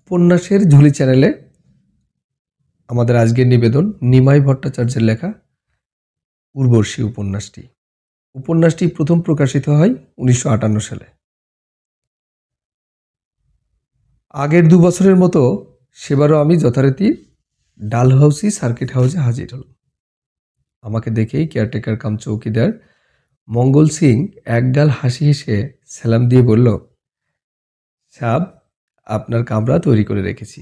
উপন্যাসের ঝুলি চ্যানেলে আমাদের আজকের নিবেদন নিমাই ভট্টাচার্যের লেখা উর্বশী উপন্যাসটি প্রথম প্রকাশিত হয় 1958 সালে। আগের 2 বছরের মতো সেবারও আমি যথারীতি ডালহাউসি সার্কিট হাউসে হাজির হলাম। আমাকে দেখেই কেয়ারটেকার কাম চৌকিদার মঙ্গল সিং একগাল হাসি হেসে সালাম দিয়ে বলল, সাব, আপনার কামরা তৈরি করে রেখেছি।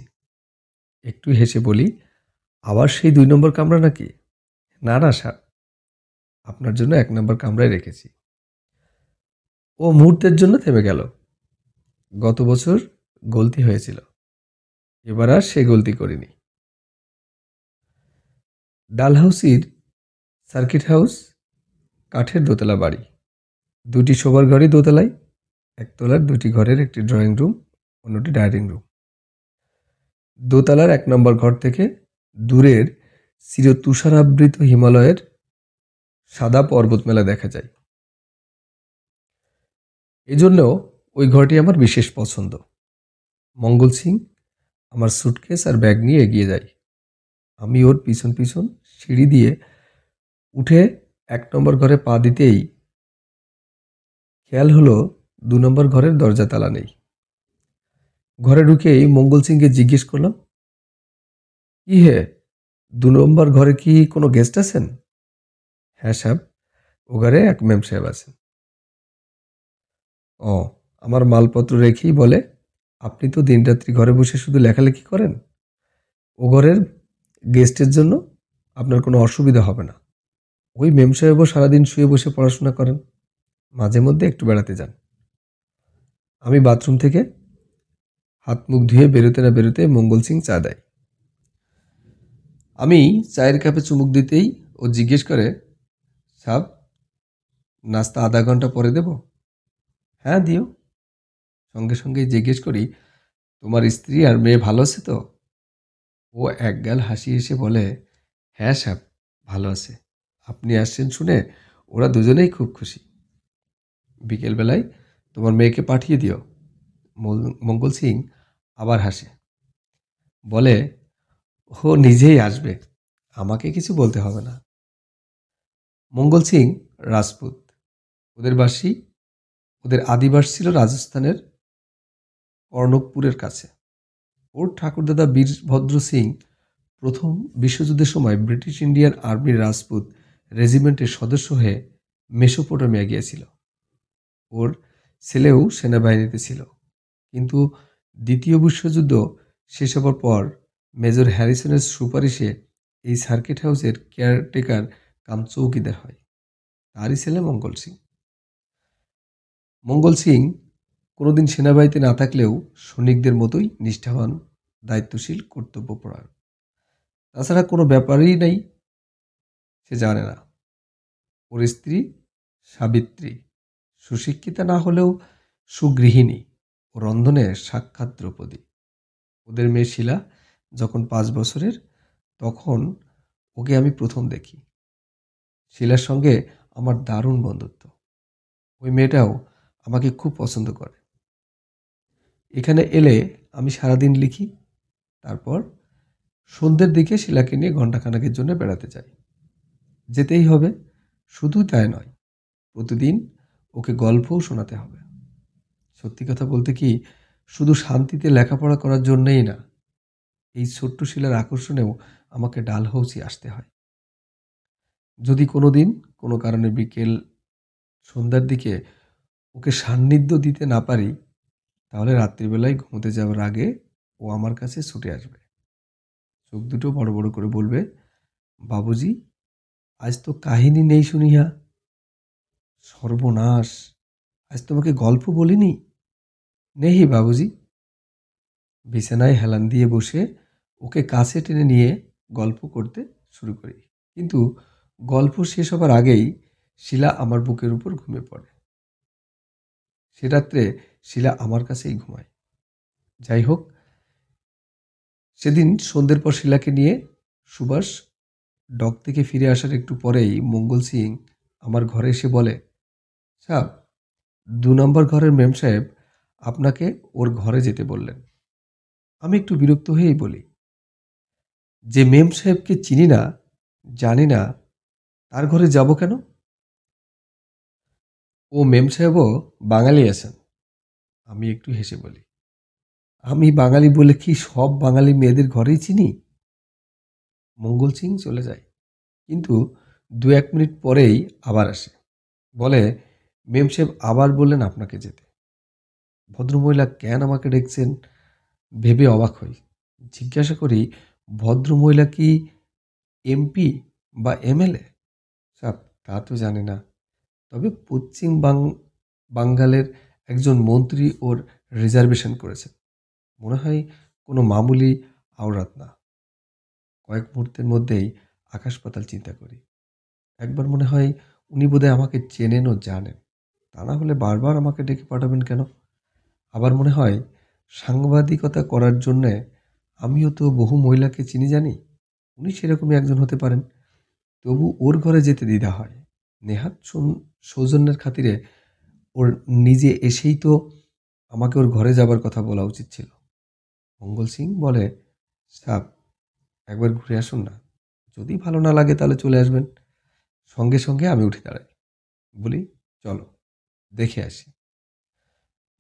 একটু হেসে বলি, আবার সেই 2 নম্বর কামরা নাকি? না না সাব, আপনার জন্য 1 নম্বর কামরায় রেখেছি। ও মুহূর্তের জন্য থেমে গেল। গত বছর গলতি হয়েছিল, এবার আর সে গলতি করিনি। ডালহাউসির সার্কিট হাউস কাঠের দোতলা বাড়ি, 2টি শোবার ঘরই দোতলায়। একতলার 2টি ঘরের একটি ড্রয়িং রুম, অন্যটি ডাইনিং রুম। দোতলার 1 নম্বর ঘর থেকে দূরের চির তুষারাবৃত হিমালয়ের সাদা পর্বতমেলা দেখা যায়। এজন্যও ওই ঘরটি আমার বিশেষ পছন্দ। মঙ্গল সিং আমার সুটকেস আর ব্যাগ নিয়ে এগিয়ে যায়। আমি ওর পিছন পিছন সিঁড়ি দিয়ে উঠে 1 নম্বর ঘরে পা দিতেই খেয়াল হলো 2 নম্বর ঘরের দরজা তালা নেই। ঘরে ঢুকেই মঙ্গল সিংকে জিজ্ঞেস করলাম, কি হে, 2 নম্বর ঘরে কি কোনো গেস্ট আছেন? হ্যাঁ সাহেব, ও ঘরে এক মেম সাহেব আছেন। ও, আমার মালপত্র রেখেই বলে, আপনি তো দিনরাত্রি ঘরে বসে শুধু লেখালেখি করেন। ও ঘরের গেস্টের জন্য আপনার কোনো অসুবিধা হবে না। ওই মেম সাহেবও সারাদিন শুয়ে বসে পড়াশোনা করেন, মাঝে মধ্যে একটু বেড়াতে যান। আমি বাথরুম থেকে হাত মুখ ধুয়ে বেরোতে না বেরোতে মঙ্গল সিং চা দেয়। আমি চায়ের কাপে চুমুক দিতেই ও জিজ্ঞেস করে, সাব, নাস্তা আধা ঘন্টা পরে দেব? হ্যাঁ দিও। সঙ্গে সঙ্গেই জিজ্ঞেস করি, তোমার স্ত্রী আর মেয়ে ভালো আছে তো? ও একগাল হাসি হেসে বলে, হ্যাঁ সাব, ভালো আছে। আপনি আসছেন শুনে ওরা দুজনেই খুব খুশি। বিকেলবেলায় তোমার মেয়েকে পাঠিয়ে দিও। মঙ্গল সিং আবার হাসে, বলে, ও নিজেই আসবে, আমাকে কিছু বলতে হবে না। মঙ্গল সিং রাজপুত। ওদের আদিবাস ছিল রাজস্থানের কর্ণকপুরের কাছে। ওর ঠাকুরদাদা বীরভদ্র সিং প্রথম বিশ্বযুদ্ধের সময় ব্রিটিশ ইন্ডিয়ান আর্মির রাজপুত রেজিমেন্টের সদস্য হয়ে মেসোপটেমিয়া গিয়েছিল। ওর ছেলেও সেনাবাহিনীতে ছিল, কিন্তু দ্বিতীয় বিশ্বযুদ্ধ শেষ হবার পর মেজর হ্যারিসনের সুপারিশে এই সার্কিট হাউসের কেয়ারটেকার কাম চৌকিদার হয়। তারই ছেলে মঙ্গল সিং। মঙ্গল সিং কোনোদিন সেনাবাহিনীতে না থাকলেও সৈনিকদের মতোই নিষ্ঠাবান, দায়িত্বশীল, কর্তব্যপরায়ণ। তাছাড়া কোনো ব্যাপারই নেই সে জানে না। ওর স্ত্রী সাবিত্রী সুশিক্ষিতা না হলেও সুগৃহিণী ও রন্ধনে সাক্ষাৎ দ্রৌপদী। ওদের মেয়ে শিলা যখন 5 বছরের, তখন ওকে আমি প্রথম দেখি। শিলার সঙ্গে আমার দারুণ বন্ধুত্ব। ওই মেয়েটাও আমাকে খুব পছন্দ করে। এখানে এলে আমি সারাদিন লিখি, তারপর সন্ধ্যের দিকে শিলাকে নিয়ে ঘণ্টাখানেকের জন্য বেড়াতে যাই। যেতেই হবে, শুধু তাই নয়, প্রতিদিন ওকে গল্পও শোনাতে হবে। সত্যি কথা বলতে কি, শুধু শান্তিতে লেখাপড়া করার জন্যেই না, এই ছোট্ট শিলার আকর্ষণেও আমাকে ডালহাউসি আসতে হয়। যদি কোনোদিন কোনো কারণে বিকেল সন্ধ্যার দিকে ওকে সান্নিধ্য দিতে না পারি, তাহলে রাত্রিবেলায় ঘুমোতে যাওয়ার আগে ও আমার কাছে ছুটে আসবে। চোখ দুটো বড় বড় করে বলবে, বাবুজি, আজ তো কাহিনী নেই শুনিয়া। সর্বনাশ, আজ তোমাকে গল্প বলিনি। নেহি বাবুজি। বিছানায় হেলান দিয়ে বসে ওকে কাছে টেনে নিয়ে গল্প করতে শুরু করি, কিন্তু গল্প শেষ হবার আগেই শিলা আমার বুকের উপর ঘুমিয়ে পড়ে। সে রাত্রে শিলা আমার কাছেই ঘুমায়। যাই হোক, সেদিন সন্ধ্যের পর শিলাকে নিয়ে সুভাষ ডক থেকে ফিরে আসার একটু পরেই মঙ্গল সিং আমার ঘরে এসে বলে, সাব, 2 নম্বর ঘরের মেম সাহেব আপনাকে ওর ঘরে যেতে বললেন। আমি একটু বিরক্ত হয়েই বলি, যে মেম সাহেবকে চিনি না, জানি না, তার ঘরে যাব কেন? ও মেম সাহেবও বাঙালি আছেন। আমি একটু হেসে বলি, আমি বাঙালি বলে কি সব বাঙালি মেয়েদের ঘরেই চিনি? মঙ্গল সিং চলে যায়, কিন্তু 2-1 মিনিট পরেই আবার আসে। বলে, মেম সাহেব আবার বললেন আপনাকে যেতে। ভদ্রমহিলা কেন আমাকে ডেকছেন ভেবে অবাক হই। জিজ্ঞাসা করি, ভদ্রমহিলা কি এমপি বা এমএলএ? সাব, তা তো জানি না, তবে পশ্চিম বাঙ্গালের একজন মন্ত্রী ওর রিজার্ভেশন করেছেন। মনে হয় কোনো মামুলি আওরাত না। কয়েক মুহূর্তের মধ্যেই আকাশ পাতাল চিন্তা করি। একবার মনে হয় উনি বোধহয় আমাকে চেনেন ও জানেন, তা না হলে বারবার আমাকে ডেকে পাঠাবেন কেন? আবার মনে হয় সাংবাদিকতা করার জন্যে আমিও তো বহু মহিলাকে চিনি জানি, উনি সেরকমই একজন হতে পারেন। তবু ওর ঘরে যেতে দ্বিধা হয়। নেহাত সৌজন্যের খাতিরে ওর নিজে এসেই তো আমাকে ওর ঘরে যাবার কথা বলা উচিত ছিল। মঙ্গল সিং বলে, সাব, একবার ঘুরে আসুন না, যদি ভালো না লাগে তাহলে চলে আসবেন। সঙ্গে সঙ্গে আমি উঠে দাঁড়াই, বলি, চলো দেখে আসি।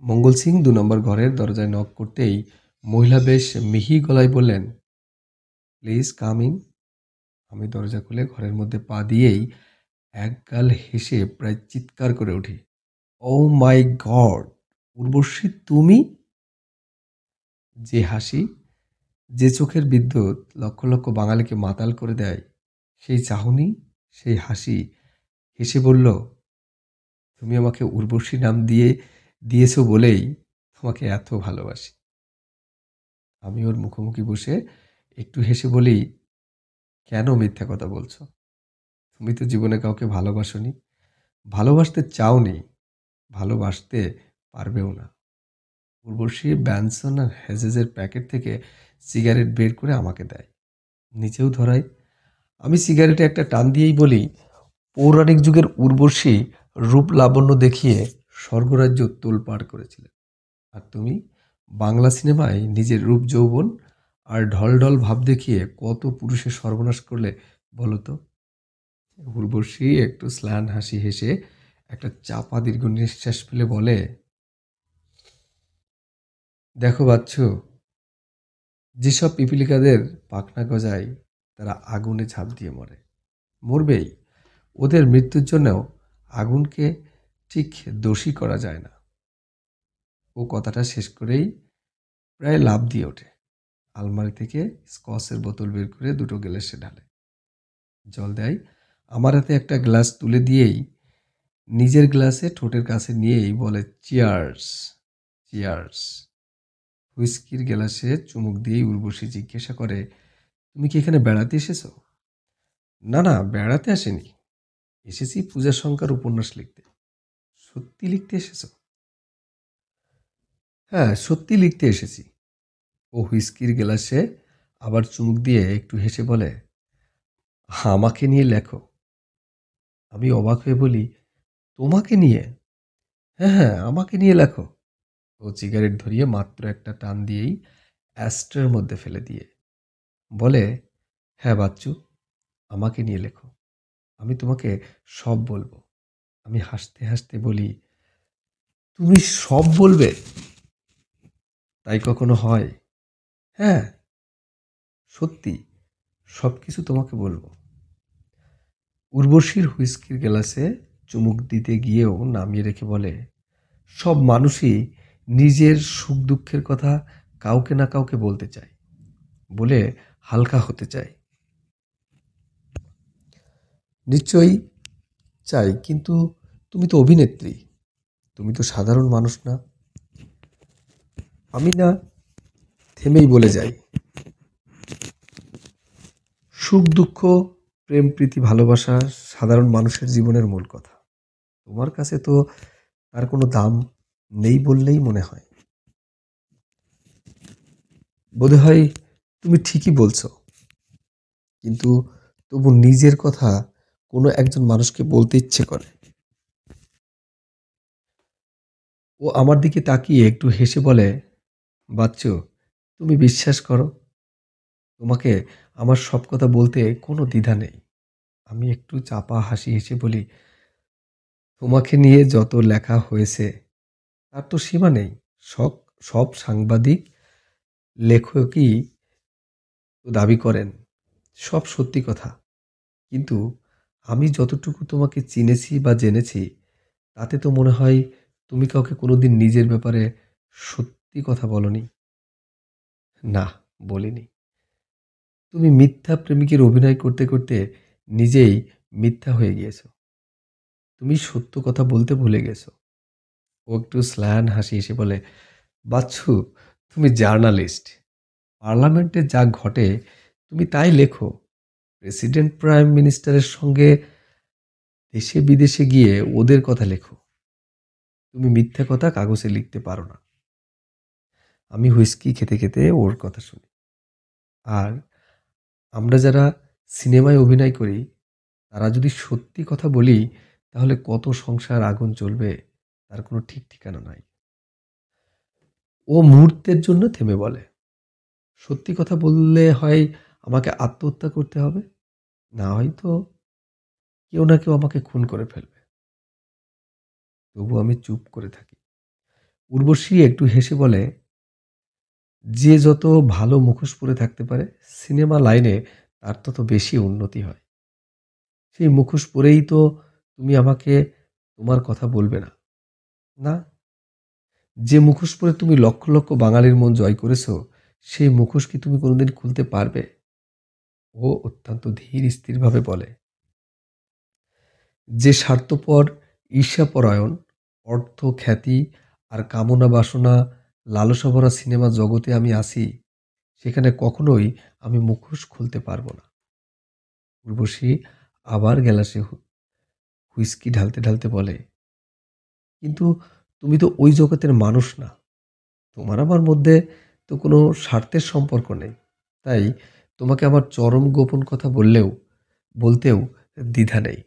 মঙ্গল সিং 2 নম্বর ঘরের দরজায় নক করতেই মহিলা বেশ মিহি গলায় বললেন, প্লিজ কাম ইন। আমি দরজা খুলে ঘরের মধ্যে পা দিয়েই একগাল হেসে প্রায় চিৎকার করে উঠি, ও মাই গড, উর্বশী তুমি! যে হাসি, যে চোখের বিদ্যুৎ লক্ষ লক্ষ বাঙালিকে মাতাল করে দেয়, সেই চাহনি, সেই হাসি। হেসে বলল, তুমি আমাকে উর্বশী নাম দিয়েছো বলেই তোমাকে এত ভালোবাসি। আমি ওর মুখোমুখি বসে একটু হেসে বলি, কেন মিথ্যা কথা বলছো? তুমি তো জীবনে কাউকে ভালোবাসোনি, ভালোবাসতে চাওনি, ভালোবাসতে পারবেও না। উর্বশী ব্যানসন আর হেজেজের প্যাকেট থেকে সিগারেট বের করে আমাকে দেয়, নিচেও ধরায়। আমি সিগারেটে একটা টান দিয়েই বলি, পৌরাণিক যুগের উর্বশী রূপ লাবণ্য দেখিয়ে স্বর্গরাজ্য তোলপাড় করেছিলেন, আর তুমি বাংলা সিনেমায় নিজের রূপ যৌবন আর ঢলঢল ভাব দেখিয়ে কত পুরুষের সর্বনাশ করলে বলো তো? উর্বশী একটু স্লান হাসি হেসে একটা চাপা দীর্ঘ নিঃশ্বাস ফেলে বলে, দেখো বাচ্চু, যেসব পিপীলিকাদের পাখনা গজায় তারা আগুনে ঝাঁপ দিয়ে মরে, মরবেই। ওদের মৃত্যুর জন্যও আগুনকে ঠিক দোষী করা যায় না। ও কথাটা শেষ করেই প্রায় লাফ দিয়ে ওঠে, আলমারি থেকে স্কচের বোতল বের করে 2টো গ্লাসে ঢালে, জল দেয়। আমার হাতে একটা গ্লাস তুলে দিয়েই নিজের গ্লাসে ঠোঁটের কাছে নিয়েই বলে, চিয়ার্স, চিয়ার্স। হুইস্কির গ্লাসে চুমুক দিয়েই উর্বশী জিজ্ঞাসা করে, তুমি কি এখানে বেড়াতে এসেছো? না না, বেড়াতে আসেনি, এসেছি পূজা শঙ্কর উপন্যাস লিখতে। সত্যি লিখতে এসেছো? হ্যাঁ, সত্যি লিখতে এসেছি। ও হুইস্কির গ্লাসে আবার চুমুক দিয়ে একটু হেসে বলে, আমাকে নিয়ে লেখো। আমি অবাক হয়ে বলি, তোমাকে নিয়ে? হ্যাঁ হ্যাঁ, আমাকে নিয়ে লেখো। ও সিগারেট ধরিয়ে মাত্র একটা টান দিয়েই অ্যাস্ট্রের মধ্যে ফেলে দিয়ে বলে, হ্যাঁ বাচ্চু, আমাকে নিয়ে লেখো, আমি তোমাকে সব বলবো। আমি হাসতে হাসতে বলি, তুমি সব বলবে? তাই কখনো হয়? হ্যাঁ, সত্যি, সব কিছু তোমাকে বলবো। উর্বশীর হুইস্কির গ্লাসে চুমুক দিতে গিয়েও নামিয়ে রেখে বলে, সব মানুষই নিজের সুখ দুঃখের কথা কাউকে না কাউকে বলতে চায়, বলে হালকা হতে চায়। নিশ্চয়ই চাই, কিন্তু তুমি তো অভিনেত্রী, তুমি তো সাধারণ মানুষ না। আমি না থেমেই বলে যাই, সুখ দুঃখ, প্রেম প্রীতি ভালোবাসা সাধারণ মানুষের জীবনের মূল কথা। তোমার কাছে তো তার কোনো দাম নেই বললেই মনে হয়। বোধহয় তুমি ঠিকই বলছো, কিন্তু তবু নিজের কথা কোনো একজন মানুষকে বলতে ইচ্ছে করে। ও আমার দিকে তাকিয়ে একটু হেসে বলে, বাচ্চু, তুমি বিশ্বাস করো, তোমাকে আমার সব কথা বলতে কোনো দ্বিধা নেই। আমি একটু চাপা হাসি হেসে বলি, তোমাকে নিয়ে যত লেখা হয়েছে তার তো সীমা নেই। সব সব সাংবাদিক লেখকই তো দাবি করেন সব সত্যি কথা। কিন্তু আমি যতটুকু তোমাকে চিনেছি বা জেনেছি, তাতে তো মনে হয় তুমি কাউকে কোনোদিন নিজের ব্যাপারে সত্যি কথা বলনি। না, বলিনি। তুমি মিথ্যা প্রেমিকের অভিনয় করতে করতে নিজেই মিথ্যা হয়ে গিয়েছো। তুমি সত্য কথা বলতে ভুলে গেছো। ও একটু স্ল্যান হাসি এসে বলে, বাচ্চু, তুমি জার্নালিস্ট। পার্লামেন্টে যা ঘটে তুমি তাই লেখো। প্রেসিডেন্ট প্রাইম মিনিস্টারের সঙ্গে দেশে বিদেশে গিয়ে ওদের কথা লেখো। তুমি মিথ্যা কথা কাগজে লিখতে পারো না। আমি হুইস্কি খেতে খেতে ওর কথা শুনি। আর আমরা যারা সিনেমায় অভিনয় করি, তারা যদি সত্যি কথা বলি, তাহলে কত সংসার আগুন জ্বলবে তার কোনো ঠিক ঠিকানা নাই। ও মুহূর্তের জন্য থেমে বলে, সত্যি কথা বললে হয় আমাকে আত্মহত্যা করতে হবে, না হয়তো কেউ না কেউ আমাকে খুন করে ফেলবে। তবু আমি চুপ করে থাকি। উর্বশী একটু হেসে বলে, যে যত ভালো মুখোশ পরে থাকতে পারে সিনেমা লাইনে, তার তত বেশি উন্নতি হয়। সেই মুখোশ পরেই তো তুমি আমাকে তোমার কথা বলবে না। না, যে মুখোশ পরে তুমি লক্ষ লক্ষ বাঙালির মন জয় করেছো, সেই মুখোশ কি তুমি কোনোদিন খুলতে পারবে? ও অত্যন্ত ধীর স্থিরভাবে বলে, যে স্বার্থপর, ঈর্ষাপরায়ণ, অর্থ, খ্যাতি আর কামনা বাসনা লালসা ভরা সিনেমা জগতে আমি আসি, সেখানে কখনোই আমি মুখোশ খুলতে পারবো না। উর্বশী আবার গ্যালাসে হুইস্কি ঢালতে ঢালতে বলে, কিন্তু তুমি তো ওই জগতের মানুষ না। তোমার আমার মধ্যে তো কোনো স্বার্থের সম্পর্ক নেই। তাই তোমাকে আমার চরম গোপন কথা বলতেও দ্বিধা নেই।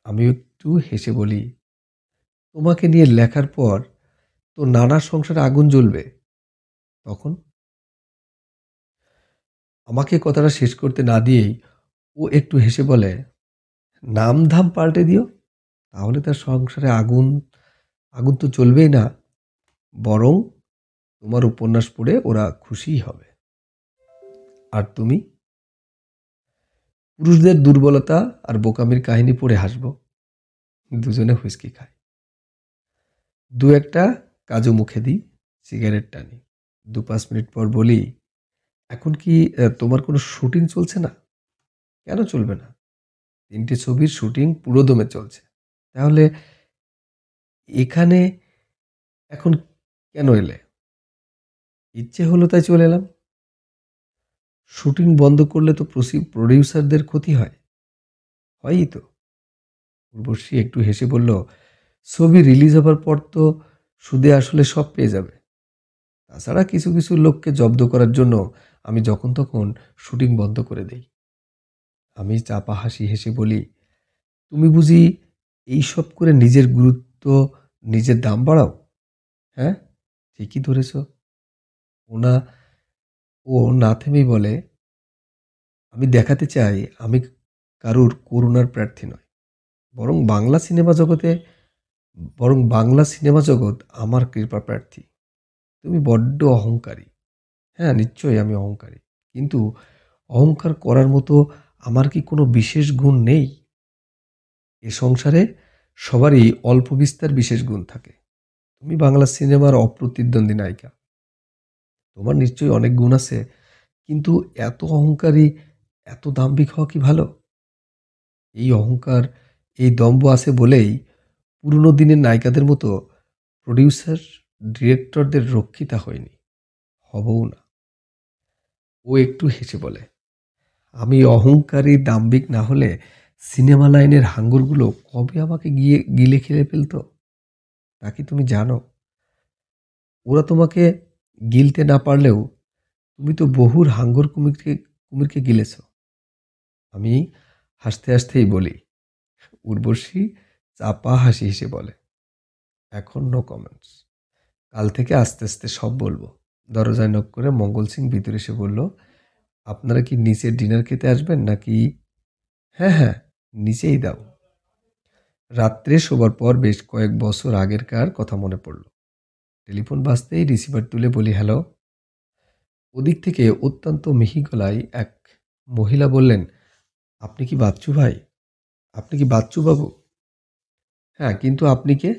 আমি একটু হেসে বলি, তোমাকে নিয়ে লেখার পর তো নানা সংসারে আগুন জ্বলবে। তখন আমাকে কথাটা শেষ করতে না দিয়েই ও একটু হেসে বলে, নাম ধাম পাল্টে দিও, তাহলে তার সংসারে আগুন আগুন তো জ্বলবেই না, বরং তোমার উপন্যাস পড়ে ওরা খুশিই হবে। আর তুমি? পুরুষদের দুর্বলতা আর বোকামির কাহিনী পড়ে হাসবো। দুজনে হুইস্কি খায়। দু একটা কাজু মুখে দিই, সিগারেট টানি। ২-৫ মিনিট পর বলি, এখন কি তোমার কোনো শুটিং চলছে না? কেন চলবে না? ৩টে ছবির শুটিং পুরোদমে চলছে। তাহলে এখানে এখন কেন এলে? ইচ্ছে হলো তাই চলে এলাম। শুটিং বন্ধ করলে তো প্রডিউসারদের ক্ষতি হয়। হয়ই তো। উর্বশী একটু হেসে বলল, ছবি রিলিজ হবার পর তো সুদে আসলে সব পেয়ে যাবে। তাছাড়া কিছু কিছু লোককে জব্দ করার জন্য আমি যখন তখন শুটিং বন্ধ করে দেই। আমি চাপা হাসি হেসে বলি, তুমি বুঝি এইসব করে নিজের গুরুত্ব, নিজের দাম বাড়াও? হ্যাঁ, ঠিকই ধরেছ। ওনা ও না থেমেই বলে, আমি দেখাতে চাই আমি কারুর করুণার প্রার্থী নয়। বরং বাংলা সিনেমা জগতে বরং বাংলা সিনেমা জগৎ আমার কৃপা প্রার্থী। তুমি বড্ড অহংকারী। হ্যাঁ, নিশ্চয়ই আমি অহংকারী। কিন্তু অহংকার করার মতো আমার কি কোনো বিশেষ গুণ নেই? এ সংসারে সবারই অল্প বিস্তর বিশেষ গুণ থাকে। তুমি বাংলা সিনেমার অপ্রতিদ্বন্দ্বী নায়িকা। তোমার নিশ্চয়ই অনেক গুণ আছে। কিন্তু এত অহংকারী, এত দাম্ভিক হওয়া কি ভালো? এই অহংকার, এই দম্ভ আছে বলেই পুরনো দিনের নায়িকাদের মতো প্রডিউসার, ডিরেক্টরদের রক্ষিতা হয়নি, হবও না। ও একটু হেসে বলে, আমি অহংকারী, দাম্ভিক না হলে সিনেমা লাইনের হাঙ্গরগুলো কবে আমাকে গিলে খেলে ফেলতো, তা কি তুমি জানো? ওরা তোমাকে গিলতে না পারলেও তুমি তো বহুর হাঙ্গর কুমিরকে গিলেছ। আমি হাসতে হাসতেই বলি। উর্বশী চাপা হাসি হেসে বলে, এখন নো কমেন্টস। কাল থেকে আস্তে আস্তে সব বলবো। দরজায় নক করে মঙ্গল সিং ভিতরে এসে বলল, আপনারা কি নিচে ডিনার খেতে আসবেন নাকি? হ্যাঁ হ্যাঁ, নিচেই দাও। রাত্রে শোবার পর বেশ কয়েক বছর আগেরকার কথা মনে পড়ল। টেলিফোন বাজতেই রিসিভার তুলে বলি, হ্যালো। ওদিক থেকে অত্যন্ত মিহি গলায় এক মহিলা বললেন, আপনি কি বাচ্চু ভাই? আপনি কি বাচ্চু বাবু? হ্যাঁ, কিন্তু আপনি কে?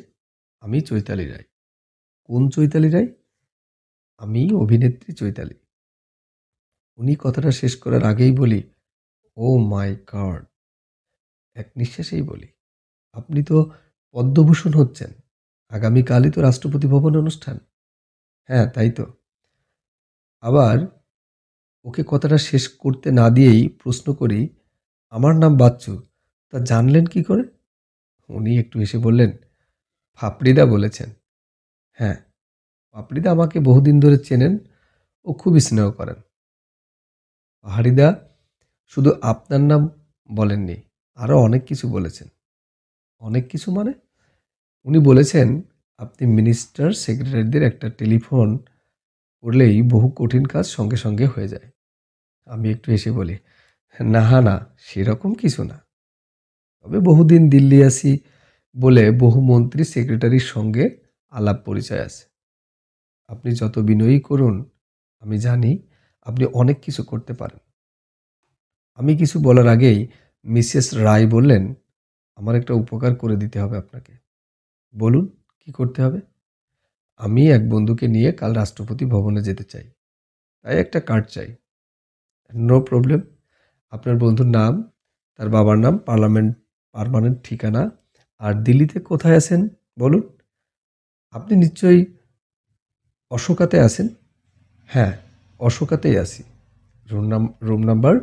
আমি চৈতালি রায়। কোন চৈতালি রায়? আমি অভিনেত্রী চৈতালি। উনি কথাটা শেষ করার আগেই বলি, ও মাই গড! এক নিঃশ্বাসেই বলি, আপনি তো পদ্মভূষণ হচ্ছেন। আগামীকালই তো রাষ্ট্রপতি ভবনে অনুষ্ঠান। হ্যাঁ, তাই তো। আবার ওকে কথাটা শেষ করতে না দিয়েই প্রশ্ন করি, আমার নাম বাচ্চু, তা জানলেন কি করে? উনি একটু হেসে বললেন, ফাপড়িদা বলেছেন। হ্যাঁ, ফাপড়িদা আমাকে বহুদিন ধরে চেনেন। ও খুবই স্নেহ করেন। পাহাড়িদা শুধু আপনার নাম বলেননি, আরও অনেক কিছু বলেছেন। অনেক কিছু মানে? উনি বলেছেন, আপনি মিনিস্টার সেক্রেটারিদের একটা টেলিফোন করলেই বহু কঠিন কাজ সঙ্গে সঙ্গে হয়ে যায়। আমি একটু হেসে বলি, না না, সেরকম কিছু না। তবে বহুদিন দিল্লি আছি বলে বহু মন্ত্রী সেক্রেটারির সঙ্গে আলাপ পরিচয় আছে। আপনি যত বিনয়ী করুন, আমি জানি আপনি অনেক কিছু করতে পারেন। আমি কিছু বলার আগেই মিসেস রায় বললেন, আমার একটা উপকার করে দিতে হবে আপনাকে। বলুন, কি করতে হবে? আমি এক বন্ধুকে নিয়ে কাল রাষ্ট্রপতি ভবনে যেতে চাই, তাই একটা কার্ড চাই। No problem. আপনার বন্ধুর নাম, তার বাবার নাম, পার্মানেন্ট ঠিকানা, আর দিল্লিতে কোথায় আছেন বলুন। আপনি নিশ্চয়ই অশোকাতে আছেন? হ্যাঁ, অশোকাতেই আছি। Room number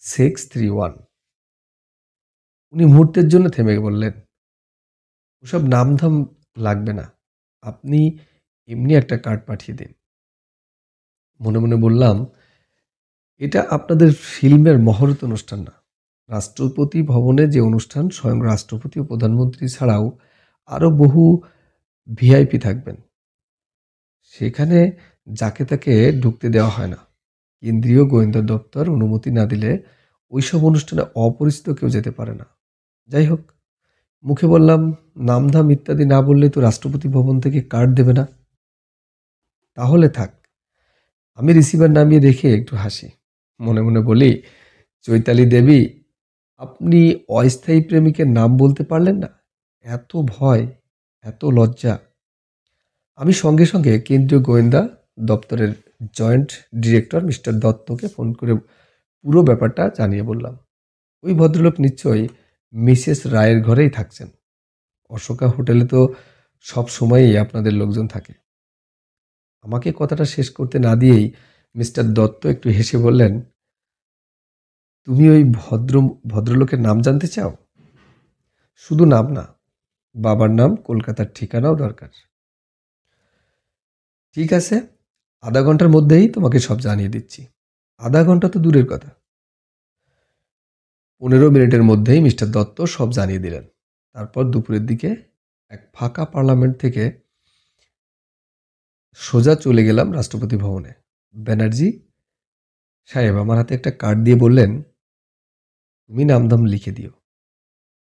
631। উনি মুহূর্তের জন্য থেমে বললেন, ওসব নামধাম লাগবে না, আপনি এমনি একটা কার্ড পাঠিয়ে দিন। মনে মনে বললাম, এটা আপনাদের ফিল্মের মহরত অনুষ্ঠান না। রাষ্ট্রপতি ভবনে যে অনুষ্ঠান, স্বয়ং রাষ্ট্রপতি ও প্রধানমন্ত্রী ছাড়াও আরও বহু ভিআইপি থাকবেন। সেখানে যাকে তাকে ঢুকতে দেওয়া হয় না। কেন্দ্রীয় গোয়েন্দা দপ্তর অনুমতি না দিলে ওইসব অনুষ্ঠানে অপরিচিত কেউ যেতে পারে না। যাই হোক, মুখে বললাম, নামধাম ইত্যাদি না বললে তো রাষ্ট্রপতি ভবন থেকে কার্ড দেবে না। তাহলে থাক। আমি রিসিভার নামিয়ে রেখে একটু হাসি। মনে মনে বলি, চৈতালি দেবী, আপনি অস্থায়ী প্রেমিকের নাম বলতে পারলেন না? এত ভয়, এত লজ্জা! আমি সঙ্গে সঙ্গে কেন্দ্রীয় গোয়েন্দা দপ্তরের জয়েন্ট ডিরেক্টর মিস্টার দত্তকে ফোন করে পুরো ব্যাপারটা জানিয়ে বললাম। ওই ভদ্রলোক নিশ্চয়ই মিসেস রায়ের ঘরেই থাকছেন। অশোকা হোটেলে তো সব সময়ই আপনাদের লোকজন থাকে। আমাকে কথাটা শেষ করতে না দিয়েই মিস্টার দত্ত একটু হেসে বললেন, তুমি ওই ভদ্রলোকের নাম জানতে চাও? শুধু নাম না, বাবার নাম, কলকাতার ঠিকানাও দরকার। ঠিক আছে, আধা ঘন্টার মধ্যেই তোমাকে সব জানিয়ে দিচ্ছি। আধা ঘন্টা তো দূরের কথা, 15 মিনিটের মধ্যেই মিস্টার দত্ত সব জানিয়ে দিলেন। তারপর দুপুরের দিকে এক ফাঁকা পার্লামেন্ট থেকে সোজা চলে গেলাম রাষ্ট্রপতি ভবনে। ব্যানার্জি সাহেব আমার হাতে একটা কার্ড দিয়ে বললেন, তুমি নামধাম লিখে দিও।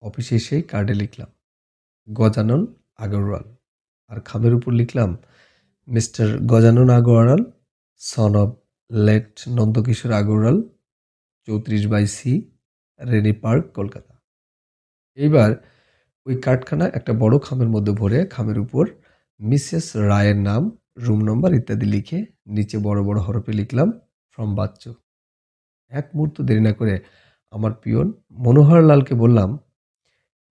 অফিসে এসেই কার্ডে লিখলাম, গজানন আগরওয়াল, আর খামের উপর লিখলাম, mister Gajanan Agarwal, son of late Nandakishore Agarwal, 34/সি, রেনি পার্ক, কলকাতা। এইবার ওই কার্ডখানা একটা বড় খামের মধ্যে ভরে খামের উপর মিসেস রায়ের নাম, রুম নম্বর ইত্যাদি লিখে নিচে বড় বড় হরফে লিখলাম, ফ্রম বাচ্চু। এক মুহূর্ত দেরি না করে আমার পিয়ন মনোহর লালকে বললাম,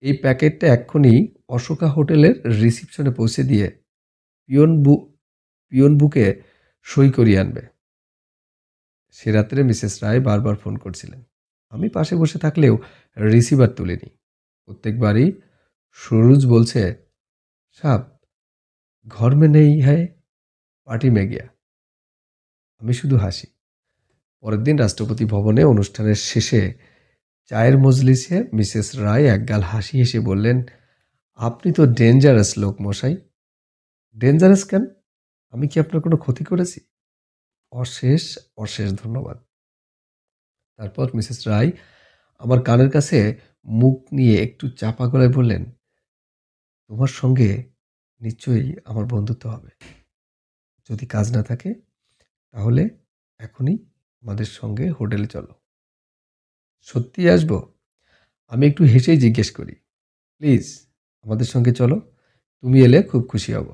এই প্যাকেটটা এক্ষুনি অশোকা হোটেলের রিসিপশনে পৌঁছে দিয়ে পিয়ন বু পিয়ন বুকে সই করিয়ে আনবে। সে রাত্রে মিসেস রায় বারবার ফোন করছিলেন। আমি পাশে বসে থাকলেও রিসিভার তুলিনি। প্রত্যেকবারই সুরুজ বলছে, সাব ঘর মে নেই হ্যায়, পার্টি মে গিয়া। আমি শুধু হাসি। পরের দিন রাষ্ট্রপতি ভবনে অনুষ্ঠানের শেষে চায়ের মজলিসে মিসেস রায় একগাল হাসি হেসে বললেন, আপনি তো ডেঞ্জারাস লোক মশাই। ডেঞ্জারাস কেন? আমি কি আপনার কোনো ক্ষতি করেছি? অশেষ, অশেষ ধন্যবাদ। তারপর মিসেস রায় আমার কানের কাছে মুখ নিয়ে একটু চাপা গলায় বললেন, তোমার সঙ্গে নিশ্চয়ই আমার বন্ধুত্ব হবে। যদি কাজ না থাকে তাহলে এখনই আমাদের সঙ্গে হোটেলে চলো। সত্যিই আসবো? আমি একটু হেসেই জিজ্ঞেস করি, প্লিজ আমাদের সঙ্গে চলো। তুমি এলে খুব খুশি হব।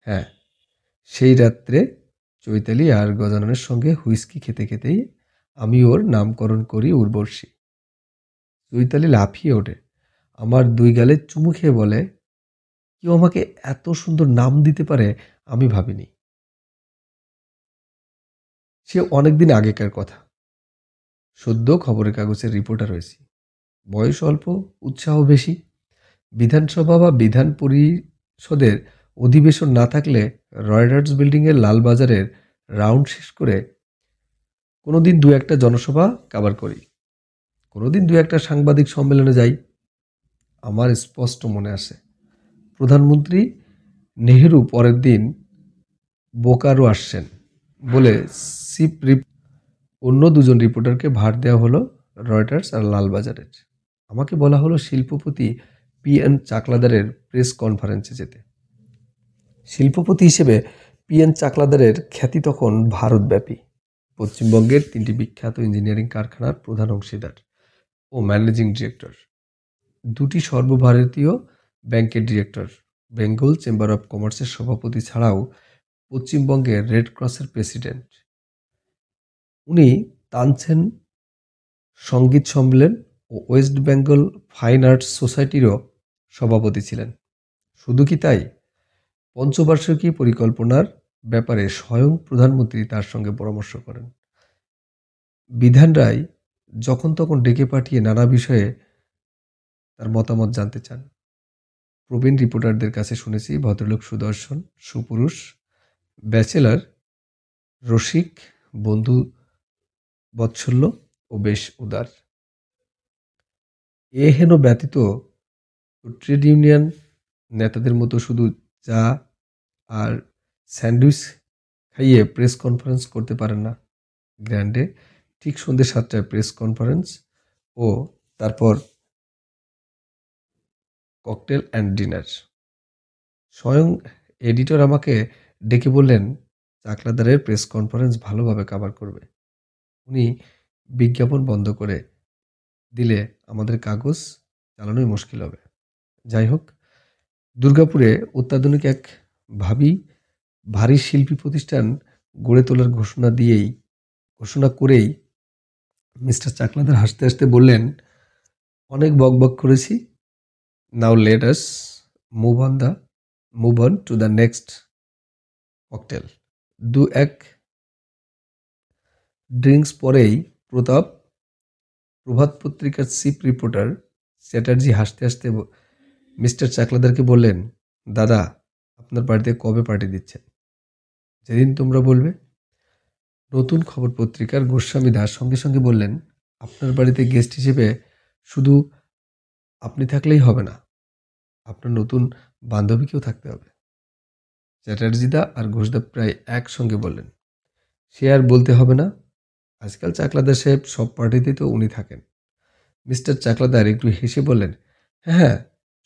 হ্যাঁ, সেই রাত্রে চৈতালি আর গজাননের সঙ্গে হুইস্কি খেতে খেতেই আমি ওর নামকরণ করি উর্বশী। চৈতালি লাফিয়ে ওঠে, আমার 2 গালে চুমু খেয়ে বলে, কেউ আমাকে এত সুন্দর নাম দিতে পারে আমি ভাবিনি। সে অনেকদিন আগেকার কথা। সদ্য খবরের কাগজের রিপোর্টার হয়েছি। বয়স অল্প, উৎসাহ বেশি। বিধানসভা বা বিধান পরিষদের অধিবেশন না থাকলে রয়টার্স বিল্ডিংয়ের লালবাজারের রাউন্ড শেষ করে কোনোদিন 2-1টা জনসভা কাভার করি। কোনোদিন 2-1টা সাংবাদিক সম্মেলনে যাই। আমার স্পষ্ট মনে আছে, প্রধানমন্ত্রী নেহেরু পরের দিন বোকারো আসছেন বলে অন্য 2জন রিপোর্টারকে ভার দেওয়া হলো রয়টার্স আর লালবাজারের। আমাকে বলা হলো শিল্পপতি পি.এন. চাকলাদারের প্রেস কনফারেন্সে যেতে। শিল্পপতি হিসেবে পি.এন. চাকলাদারের খ্যাতি তখন ভারতব্যাপী। পশ্চিমবঙ্গের 3টি বিখ্যাত ইঞ্জিনিয়ারিং কারখানার প্রধান অংশীদার ও ম্যানেজিং ডিরেক্টর, 2টি সর্বভারতীয় ব্যাংকের ডিরেক্টর, বেঙ্গল চেম্বার অব কমার্সের সভাপতি ছাড়াও পশ্চিমবঙ্গের রেড ক্রসের প্রেসিডেন্ট। উনি তানসেন সঙ্গীত সম্মেলন ও ওয়েস্ট বেঙ্গল ফাইন আর্টস সোসাইটিরও সভাপতি ছিলেন। শুধু কি তাই, পঞ্চবার্ষিকী পরিকল্পনার ব্যাপারে স্বয়ং প্রধানমন্ত্রী তার সঙ্গে পরামর্শ করেন। বিধান রায় যখন তখন ডেকে পাঠিয়ে নানা বিষয়ে তার মতামত জানতে চান। প্রবীণ রিপোর্টারদের কাছে শুনেছি ভদ্রলোক সুদর্শন, সুপুরুষ, ব্যাচেলার, রসিক, বন্ধু বৎসল্য ও বেশ উদার। এ হেন ব্যতীত ট্রেড ইউনিয়ন নেতাদের মতো শুধু চা আর স্যান্ডউইচ খাইয়ে প্রেস কনফারেন্স করতে পারেন না। গ্র্যান্ডে ঠিক সন্ধ্যে 7টায় প্রেস কনফারেন্স ও তারপর ককটেল অ্যান্ড ডিনার। স্বয়ং এডিটর আমাকে ডেকে বললেন, চাকলাদারের প্রেস কনফারেন্স ভালোভাবে কাভার করবে। উনি বিজ্ঞাপন বন্ধ করে দিলে আমাদের কাগজ চালানোই মুশকিল হবে। যাই হোক, দুর্গাপুরে অত্যাধুনিক এক ভারী শিল্পী প্রতিষ্ঠান গড়ে তোলার ঘোষণা করেই মিস্টার চাকলাদার হাসতে হাসতে বললেন, অনেক বকবক করেছি, now let us move on to the next cocktail. 2-1 drinks পরেই প্রভাত পত্রিকার চিফ রিপোর্টার চ্যাটার্জি হাসতে হাসতে মিস্টার চাকলাদারকে বললেন, দাদা, আপনার বাড়িতে কবে পার্টি দিচ্ছেন? যেদিন তোমরা বলবে। নতুন খবর পত্রিকার গোস্বামী দাস সঙ্গে সঙ্গে বললেন, আপনার বাড়িতে গেস্ট হিসেবে শুধু আপনি থাকলেই হবে না, আপনার নতুন বান্ধবীকেও থাকতে হবে। চ্যাটার্জিদা আর ঘোষদা প্রায় একসঙ্গে বললেন, সে আর বলতে হবে না, আজকাল চাকলাদার সাহেব সব পার্টিতেই তো উনি থাকেন। মিস্টার চাকলাদার একটু হেসে বললেন, হ্যাঁ হ্যাঁ,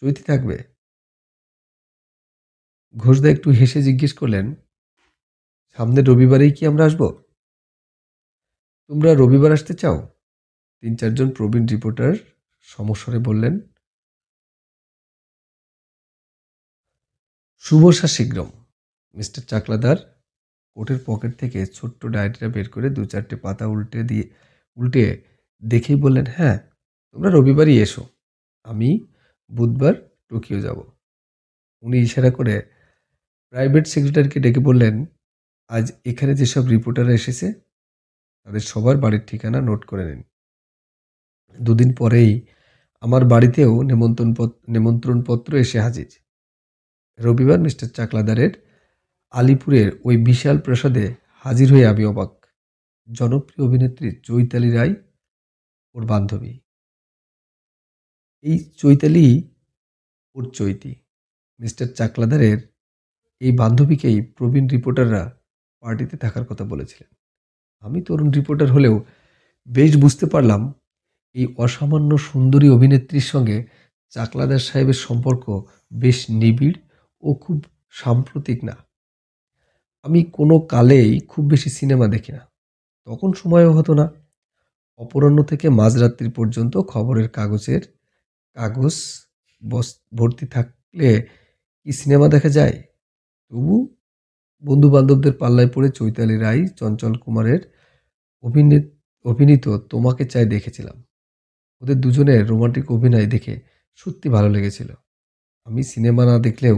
চৈতি থাকবে। ঘোষদা একটু হেসে জিজ্ঞেস করলেন, সামনের রবিবারেই কি আমরা আসবো? তোমরা রবিবার আসতে চাও? 3-4জন প্রবীণ রিপোর্টার সমস্বরে বললেন। শুভসা শীঘ্রম। মিস্টার চাকলাদার কোটের পকেট থেকে ছোট্ট ডায়েরিটা বের করে 2-4টে পাতা উল্টে দেখেই বললেন, হ্যাঁ, তোমরা রবিবারই এসো, আমি বুধবার টোকিও যাব। উনি ইশারা করে প্রাইভেট সেক্রেটারিকে ডেকে বললেন, আজ এখানে যেসব রিপোর্টাররা এসেছে তাদের সবার বাড়ির ঠিকানা নোট করে নিন। 2 দিন পরেই আমার বাড়িতেও নিমন্ত্রণপত্র এসে হাজির। রবিবার মিস্টার চাকলাদারের আলিপুরের ওই বিশাল প্রাসাদে হাজির হয়ে আমি অবাক। জনপ্রিয় অভিনেত্রী চৈতালি রায়, ওর বান্ধবী। এই চৈতালি ওর চৈতি, মিস্টার চাকলাদারের এই বান্ধবীকেই প্রবীণ রিপোর্টাররা পার্টিতে থাকার কথা বলেছিলেন। আমি তরুণ রিপোর্টার হলেও বেশ বুঝতে পারলাম এই অসামান্য সুন্দরী অভিনেত্রীর সঙ্গে চাকলাদার সাহেবের সম্পর্ক বেশ নিবিড় ও খুব সাম্প্রতিক না। আমি কোনো কালেই খুব বেশি সিনেমা দেখি না, তখন সময়ও হতো না। অপরাহ্ন থেকে মাঝরাত্রি পর্যন্ত খবরের কাগজ ভর্তি থাকলে কি সিনেমা দেখা যায়? তবু বন্ধু বান্ধবদের পাল্লায় পড়ে চৈতালি রায়, চঞ্চল কুমারের অভিনীত তোমাকে চাই দেখেছিলাম। ওদের দুজনের রোমান্টিক অভিনয় দেখে সত্যি ভালো লেগেছিল। আমি সিনেমা না দেখলেও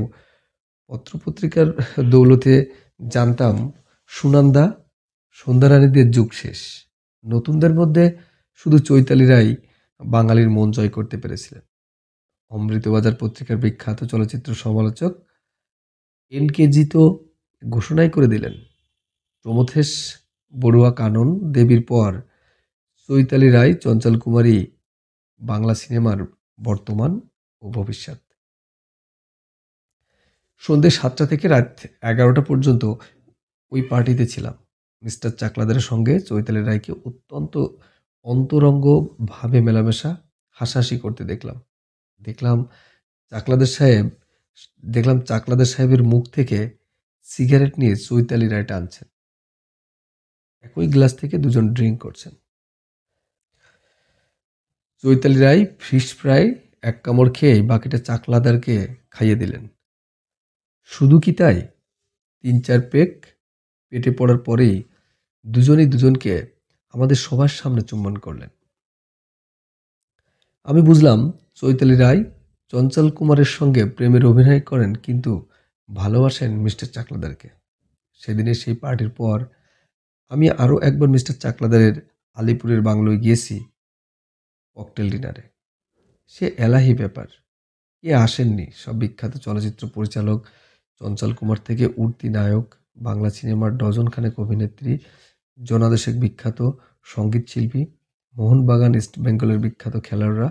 পত্রপত্রিকার দৌলতে জানতাম সুনন্দা, সন্ধ্যারানীদের যুগ শেষ। নতুনদের মধ্যে শুধু চৈতালি রায় বাঙালির মন জয় করতে পেরেছিলেন। অমৃতবাজার পত্রিকার বিখ্যাত চলচ্চিত্র সমালোচক এনকেজি তো ঘোষণাই করে দিলেন, প্রমথেশ বড়ুয়া কানন দেবীর পর চৈতালি রায়, চঞ্চল কুমারী বাংলা সিনেমার বর্তমান ও ভবিষ্যৎ। সন্ধ্যে 7টা থেকে রাত 11টা পর্যন্ত ওই পার্টিতে ছিলাম। মিস্টার চাকলাদারের সঙ্গে চৈতালি রায়কে অত্যন্ত অন্তরঙ্গভাবে মেলামেশা, হাসাহাসি করতে দেখলাম চাকলাদার সাহেব দেখলাম চাকলাদার সাহেবের মুখ থেকে সিগারেট নিয়ে চৈতালি রায় টানছেন। একই গ্লাস থেকে দুজন ড্রিঙ্ক করছেন। চৈতালি রায় ফিশ ফ্রাই এক কামড় খেয়ে বাকিটা চাকলাদারকে খাইয়ে দিলেন। শুধু কি তাই, 3-4 পেক পেটে পড়ার পরেই দুজনেই দুজনকে আমাদের সবার সামনে চুম্বন করলেন। আমি বুঝলাম চৈতালি রায় চঞ্চল কুমারের সঙ্গে প্রেমের অভিনয় করেন, কিন্তু ভালোবাসেন মিস্টার চাকলাদারকে। সেদিনের সেই পার্টির পর আমি আরও একবার মিস্টার চাকলাদারের আলিপুরের বাংলোয় গিয়েছি ককটেল ডিনারে। সে এলাহি ব্যাপার। কে আসেননি সব বিখ্যাত চলচ্চিত্র পরিচালক, চঞ্চল কুমার থেকে উঠতি নায়ক, বাংলা সিনেমার ডজনখানেক অভিনেত্রী, জনাদেশের বিখ্যাত সঙ্গীত শিল্পী, মোহনবাগান ইস্ট বেঙ্গলের বিখ্যাত খেলোয়াড়রা,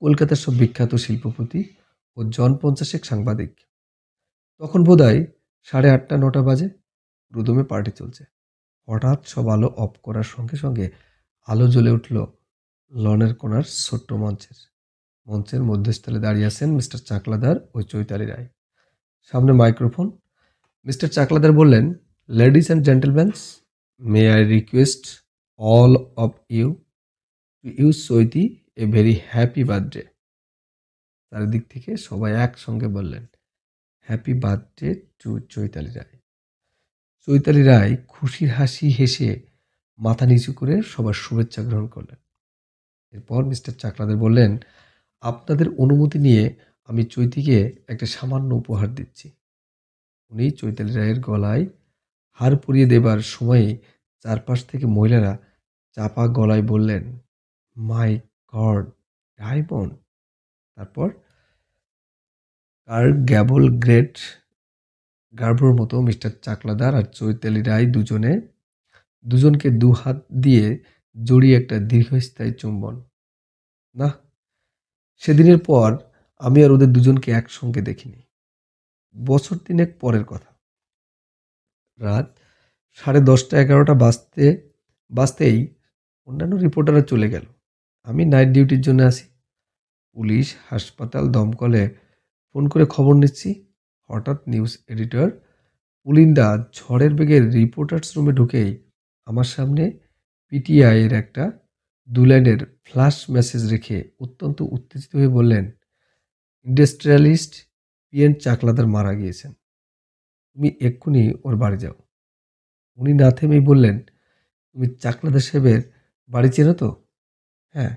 কলকাতার সব বিখ্যাত শিল্পপতি ও 50 সাংবাদিক। তখন বোধহয় 8:30-9টা বাজে। রুদমে পার্টি চলছে। হঠাৎ সব আলো অফ করার সঙ্গে সঙ্গে আলো জ্বলে উঠল লনের কোনার ছোট্ট মঞ্চের মধ্যস্থলে দাঁড়িয়ে আছেন মিস্টার চাকলাদার ও চৈতালি রায়। সামনে মাইক্রোফোন। মিস্টার চাকলাদার বললেন, ladies and gentlemans, may I request all of you to use Chaiti a very happy birthday. চারিদিক থেকে সবাই একসঙ্গে বললেন, happy birthday to Chaitali Roy. Chaitali Roy খুশির হাসি হেসে মাথা নিচু করে সবার শুভেচ্ছা গ্রহণ করলেন। এরপর মিস্টার চাকলাদার বললেন, আপনাদের অনুমতি নিয়ে আমি চৈতিকে একটা সামান্য উপহার দিচ্ছি। উনি চৈতালি রায়ের গলায় হার পরিয়ে দেবার সময়ে চারপাশ থেকে মহিলারা চাপা গলায় বললেন, মাই গড, ডায়মন্ড। তারপর কার্ক গ্যাবল গ্রেট গার্ভোর মতো মিস্টার চাকলাদার আর চৈতালি রায় দুজনকে 2 হাত দিয়ে জড়িয়ে একটা দীর্ঘস্থায়ী চুম্বন। না, সেদিনের পর আমি আর ওদের দুজনকে একসঙ্গে দেখিনি। বছর 3 পরের কথা। রাত 10:30-11টা বাজতেই অন্যান্য রিপোর্টাররা চলে গেল। আমি নাইট ডিউটির জন্য আছি। পুলিশ, হাসপাতাল, দমকলে ফোন করে খবর নিচ্ছি। হঠাৎ নিউজ এডিটর পুলিন্দা ঝড়ের বেগে রিপোর্টার্স রুমে ঢুকেই আমার সামনে পিটিআই এর একটা 2 লাইনের ফ্ল্যাশ মেসেজ রেখে অত্যন্ত উত্তেজিত হয়ে বললেন, ইন্ডাস্ট্রিয়ালিস্ট পিএন চাকলাদার মারা গিয়েছেন। তুমি এক্ষুনি ওর বাড়ি যাও। উনি না থেমেই বললেন, তুমি চাকলাদার সাহেবের বাড়ি চেনো তো? হ্যাঁ,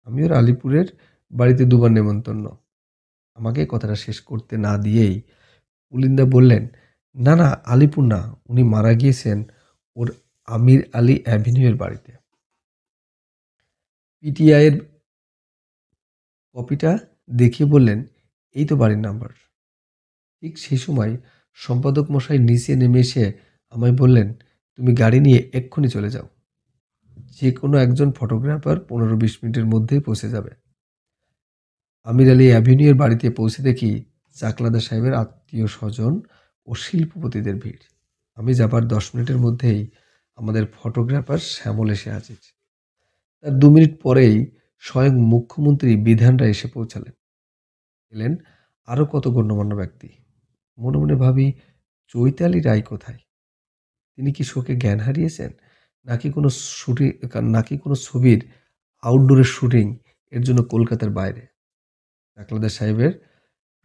আমি ওর আলিপুরের বাড়িতে 2বার নেমন্তন্ন। আমাকে কথাটা শেষ করতে না দিয়েই পুলিন্দা বললেন, না না, আলিপুর না, উনি মারা গিয়েছেন ওর আমির আলী অ্যাভিনিউয়ের বাড়িতে। পিটিআই এর কপিটা দেখিয়ে বললেন, এই তো বাড়ির নাম্বার। ঠিক সেই সময় সম্পাদক মশাই নিচে নেমে এসে আমায় বললেন, তুমি গাড়ি নিয়ে এক্ষুনি চলে যাও। যে কোনো একজন ফটোগ্রাফার 15-20 মিনিটের মধ্যেই পৌঁছে যাবে। আমির আলী অ্যাভিনিউয়ের বাড়িতে পৌঁছে দেখি চাকলাদার সাহেবের আত্মীয় স্বজন ও শিল্পপতিদের ভিড়। আমি যাবার 10 মিনিটের মধ্যেই আমাদের ফটোগ্রাফার শ্যামল এসে হাজির। তার 2 মিনিট পরেই স্বয়ং মুখ্যমন্ত্রী বিধানরা এসে পৌঁছালেন। এলেন আরো কত গণ্যমান্য ব্যক্তি। মনে মনে ভাবি, চৈতালি রায় কোথায়? তিনি কি শোকে জ্ঞান হারিয়েছেন, নাকি কোনো শুটিং, নাকি কোনো ছবির আউটডোরের শুটিং এর জন্য কলকাতার বাইরে? চাকলাদার সাহেবের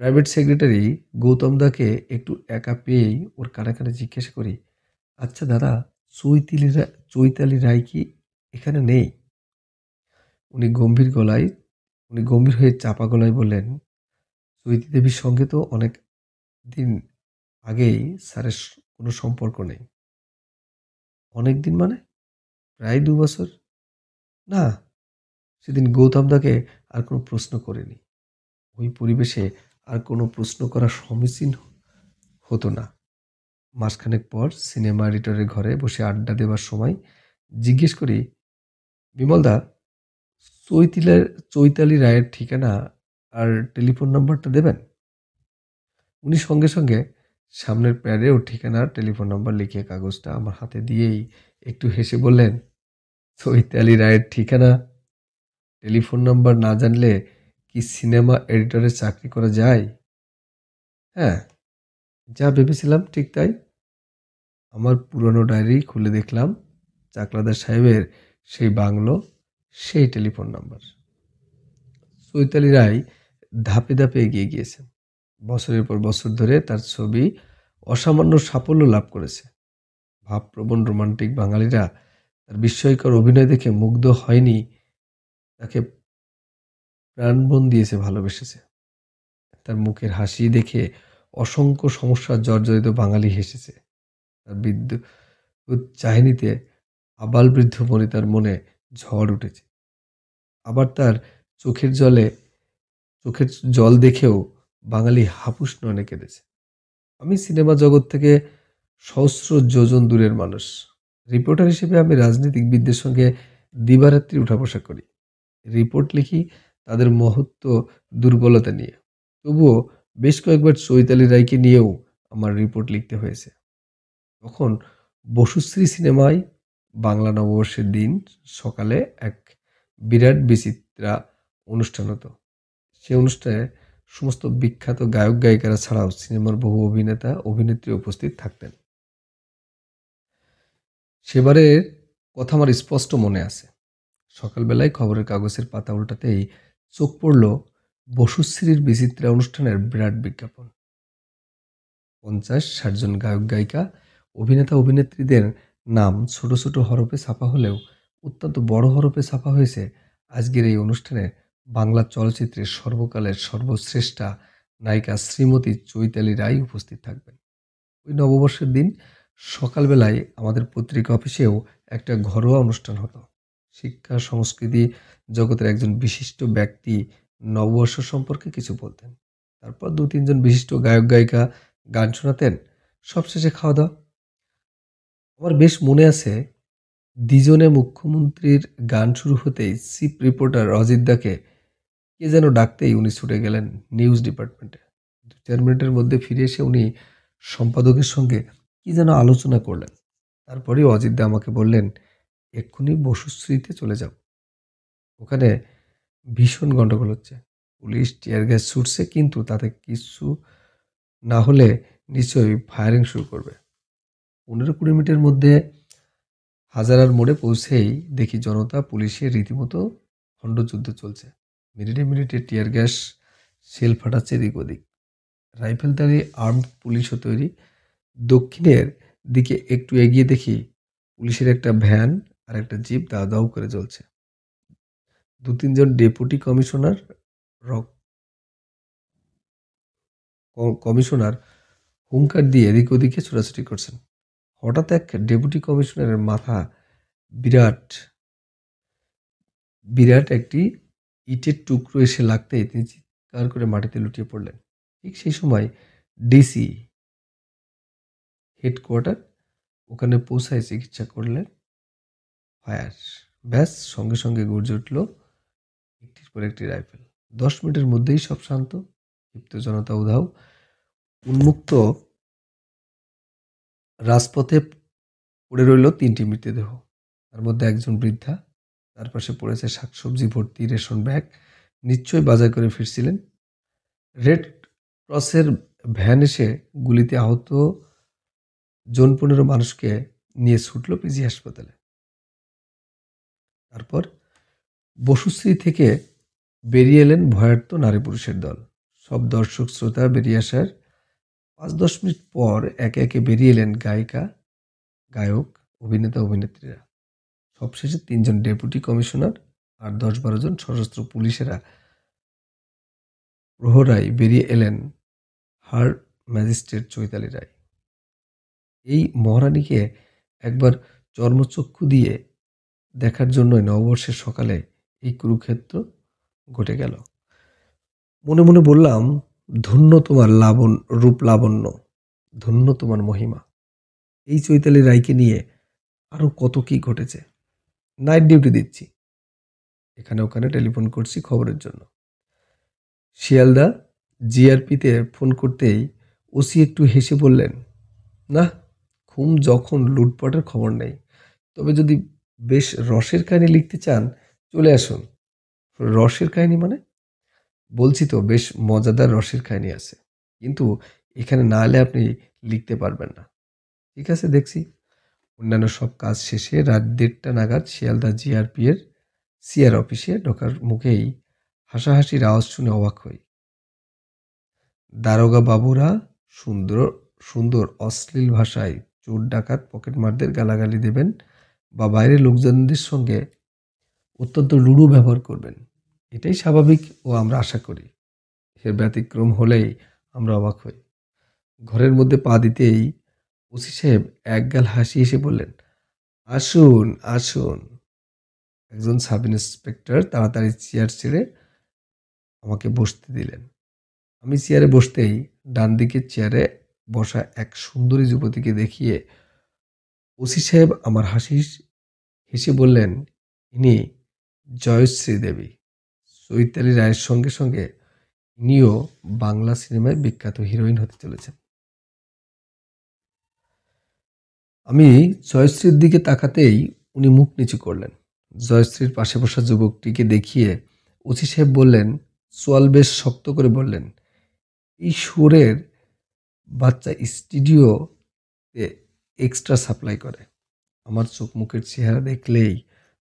প্রাইভেট সেক্রেটারি গৌতম দাকে একটু একা পেয়েই ওর কানে কানে জিজ্ঞাসা করি, আচ্ছা দাদা, চৈতালি রায় কি এখানে নেই? উনি গম্ভীর গলায় উনি গম্ভীর হয়ে চাপা গলায় বললেন, চৈতি দেবীর সঙ্গে তো অনেক দিন আগেই স্যারের কোনো সম্পর্ক নেই। অনেক দিন মানে? প্রায় 2 বছর। না, সেদিন গৌতম দাকে আর কোনো প্রশ্ন করেনি। ওই পরিবেশে আর কোনো প্রশ্ন করা সমীচীন হতো না। মাসখানেক পর সিনেমা এডিটরের ঘরে বসে আড্ডা দেবার সময় জিজ্ঞেস করি, বিমলদা, চৈতিলের চৈতালি রায়ের ঠিকানা আর টেলিফোন নাম্বারটা দেবেন? উনি সঙ্গে সঙ্গে সামনের প্যাডে ওর ঠিকানা আর টেলিফোন নাম্বার লিখে কাগজটা আমার হাতে দিয়েই একটু হেসে বললেন, চৈতালি রায়ের ঠিকানা, টেলিফোন নাম্বার না জানলে কি সিনেমা এডিটরের চাকরি করা যায়? হ্যাঁ, যা ভেবেছিলাম ঠিক তাই। আমার পুরনো ডায়েরি খুলে দেখলাম চাকলাদার সাহেবের সেই বাংলো, সেই টেলিফোন নাম্বার। চৈতালি রায় ধাপে ধাপে এগিয়ে গিয়েছেন। বছরের পর বছর ধরে তার ছবি অসামান্য সাফল্য লাভ করেছে। ভাবপ্রবণ রোমান্টিক বাঙালিরা তার বিস্ময়কর অভিনয় দেখে মুগ্ধ হয়নি, তাকে প্রাণপণ দিয়েছে, ভালোবেসেছে। তার মুখের হাসি দেখে অসংখ্য সমস্যার জর্জরিত বাঙালি হেসেছে। তার বিদ্যুৎ চাহিনীতে আবালবৃদ্ধ বনিতার মনে ঝড় উঠেছে। আবার তার চোখের জলে চোখের জল দেখেও বাঙালি হাপুস নয়নে কেঁদেছে। আমি সিনেমা জগৎ থেকে সহস্র যোজন দূরের মানুষ। রিপোর্টার হিসেবে আমি রাজনীতিকবিদদের সঙ্গে দিবারাত্রি উঠা বসা করি, রিপোর্ট লিখি তাদের মহত্ব দুর্বলতা নিয়ে। তবুও বেশ কয়েকবার চৈতালি রায়কে নিয়েও আমার রিপোর্ট লিখতে হয়েছে। তখন বসুশ্রী সিনেমায় বাংলা নববর্ষের দিন সকালে এক বিরাট বিচিত্রা অনুষ্ঠান হতো। সে অনুষ্ঠানে সমস্ত বিখ্যাত গায়ক গায়িকারা ছাড়াও সিনেমার বহু অভিনেতা অভিনেত্রী উপস্থিত থাকতেন। সেবারের কথা আমার স্পষ্ট মনে আছে। সকালবেলায় খবরের কাগজের পাতা উল্টাতেই চোখ পড়ল বসুশ্রীর বিচিত্রা অনুষ্ঠানের বিরাট বিজ্ঞাপন। 50-60 জন গায়ক গায়িকা, অভিনেতা অভিনেত্রীদের নাম ছোট ছোট হরফে ছাপা হলেও অত্যন্ত বড় হরফে ছাপা হয়েছে, আজকের এই অনুষ্ঠানে বাংলা চলচ্চিত্রের সর্বকালের সর্বশ্রেষ্ঠা নায়িকা শ্রীমতী চৈতালি রায় উপস্থিত থাকবেন। ওই নববর্ষের দিন সকালবেলায় আমাদের পত্রিকা অফিসেও একটা ঘরোয়া অনুষ্ঠান হতো। শিক্ষা সংস্কৃতি জগতের একজন বিশিষ্ট ব্যক্তি নববর্ষ সম্পর্কে কিছু বলতেন। তারপর 2-3 জন বিশিষ্ট গায়ক গায়িকা গান শোনাতেন। সবশেষে খাওয়া দাওয়া। আমার বেশ মনে আছে, দ্বিজনে মুখ্যমন্ত্রীর গান শুরু হতেই চিফ রিপোর্টার অজিত দাকে কে যেন ডাকতেই উনি ছুটে গেলেন নিউজ ডিপার্টমেন্টে। 2-4 মিনিটের মধ্যে ফিরে এসে উনি সম্পাদকের সঙ্গে কি যেন আলোচনা করলেন। তারপরেই অজিত দা আমাকে বললেন, এক্ষুনি বসুশ্রীতে চলে যাও, ওখানে ভীষণ গন্ডগোল হচ্ছে। পুলিশ টিয়ার গ্যাস ছুটছে, কিন্তু তাতে কিছু না হলে নিশ্চয়ই ফায়ারিং শুরু করবে। 15-20 মিনিটের মধ্যে হাজারার মোড়ে পৌঁছেই দেখি জনতা পুলিশের রীতিমতো খণ্ডযুদ্ধ চলছে। মিনিটে মিনিটে টিয়ার গ্যাস শেল ফাটাচ্ছে এদিক ওদিক। রাইফেলধারী আর্মড পুলিশও তৈরি। দক্ষিণের দিকে একটু এগিয়ে দেখি পুলিশের একটা ভ্যান আর একটা জিপ দাউ দাউ করে জ্বলছে। 2-3 জন ডেপুটি কমিশনার হুঙ্কার দিয়ে এদিক ওদিকে ছোটাছুটি করছেন। হঠাৎ এক ডেপুটি কমিশনারের মাথা বিরাট বিরাট একটি ইটের টুকরো এসে লাগতেই তিনি চিৎকার করে মাটিতে লুটিয়ে পড়লেন। ঠিক সেই সময় ডিসি হেডকোয়ার্টার ওখানে পৌঁছায় চিকিৎসা করলেন। ফায়ার! ব্যাস, সঙ্গে সঙ্গে গর্জে উঠল একটির পর একটি রাইফেল। 10 মিনিটের মধ্যেই সব শান্ত। ক্ষিপ্ত জনতা উধাও। উন্মুক্ত রাজপথে পড়ে রইল ৩টি মৃতদেহ। তার মধ্যে একজন বৃদ্ধা, তার পাশে পড়েছে শাকসবজি ভর্তি রেশন ব্যাগ। নিশ্চয়ই বাজার করে ফিরছিলেন। রেড ক্রসের ভ্যান এসে গুলিতে আহত জন ১৫ মানুষকে নিয়ে ছুটল পিজি হাসপাতালে। তারপর বসুশ্রী থেকে বেরিয়ে এলেন ভয়ার্ত নারী পুরুষের দল। সব দর্শক শ্রোতা বেরিয়ে আসার ৫-১০ মিনিট পর একে একে বেরিয়ে এলেন গায়িকা, গায়ক, অভিনেতা, অভিনেত্রীরা। সবশেষে ৩ জন ডেপুটি কমিশনার আর ১০-১২ জন সশস্ত্র পুলিশেরা প্রহরায় বেরিয়ে এলেন হার ম্যাজিস্ট্রেট চৈতালি রায়। এই মহারানীকে একবার চর্মচক্ষু দিয়ে দেখার জন্যই নববর্ষের সকালে এই কুরুক্ষেত্র ঘটে গেল। মনে মনে বললাম, ধন্য তোমার রূপ লাবণ্য, ধন্য তোমার মহিমা। এই চৈতালি রায়কে নিয়ে আরো কত কি ঘটেছে। নাইট ডিউটি দিচ্ছি, এখানে ওখানে টেলিফোন করছি খবরের জন্য। শিয়ালদা জিআরপিতে ফোন করতেই ওসি একটু হেসে বললেন, না, খুন যখন লুটপাটের খবর নেই। তবে যদি বেশ রসের কাহিনী লিখতে চান চলে আসুন। রসের কাহিনী মানে? বলছি তো, বেশ মজাদার রসের কাহিনী আছে, কিন্তু এখানে না এলে আপনি লিখতে পারবেন না। ঠিক আছে, দেখছি। অন্যান্য সব কাজ শেষে রাত ১:৩০ নাগাদ শিয়ালদা জিআরপি এর সিআর অফিসে ঢোকার মুখেই হাসাহাসির আওয়াজ শুনে অবাক হই। দারোগা বাবুরা সুন্দর সুন্দর অশ্লীল ভাষায় চোর ডাকাত পকেটমারদের গালাগালি দেবেন বা বাইরের লোকজনদের সঙ্গে অত্যন্ত রূঢ় ব্যবহার করবেন। এটাই স্বাভাবিক ও আমরা আশা করি। এর ব্যতিক্রম হলেই আমরা অবাক হই। ঘরের মধ্যে পা দিতেই ওসি সাহেব একগাল হাসি হেসে বললেন, আসুন আসুন। একজন সাব ইন্সপেক্টর তাড়াতাড়ি চেয়ার ছেড়ে আমাকে বসতে দিলেন। আমি চেয়ারে বসতেই ডান দিকের চেয়ারে বসা এক সুন্দরী যুবতীকে দেখিয়ে ওসি সাহেব আমার হেসে বললেন, ইনি জয়শ্রী দেবী। চৈতালি রায়ের সঙ্গে সঙ্গে ইনিও বাংলা সিনেমায় বিখ্যাত হিরোইন হতে চলেছেন। আমি জয়শ্রীর দিকে তাকাতেই উনি মুখ নিচু করলেন। জয়শ্রীর পাশে বসা যুবকটিকে দেখিয়ে ওসি সাহেব বললেন, সোয়াল বেশ শক্ত করে বললেন, এই সুরের বাচ্চা স্টুডিওতে এক্সট্রা সাপ্লাই করে। আমার চোখ মুখের চেহারা দেখলেই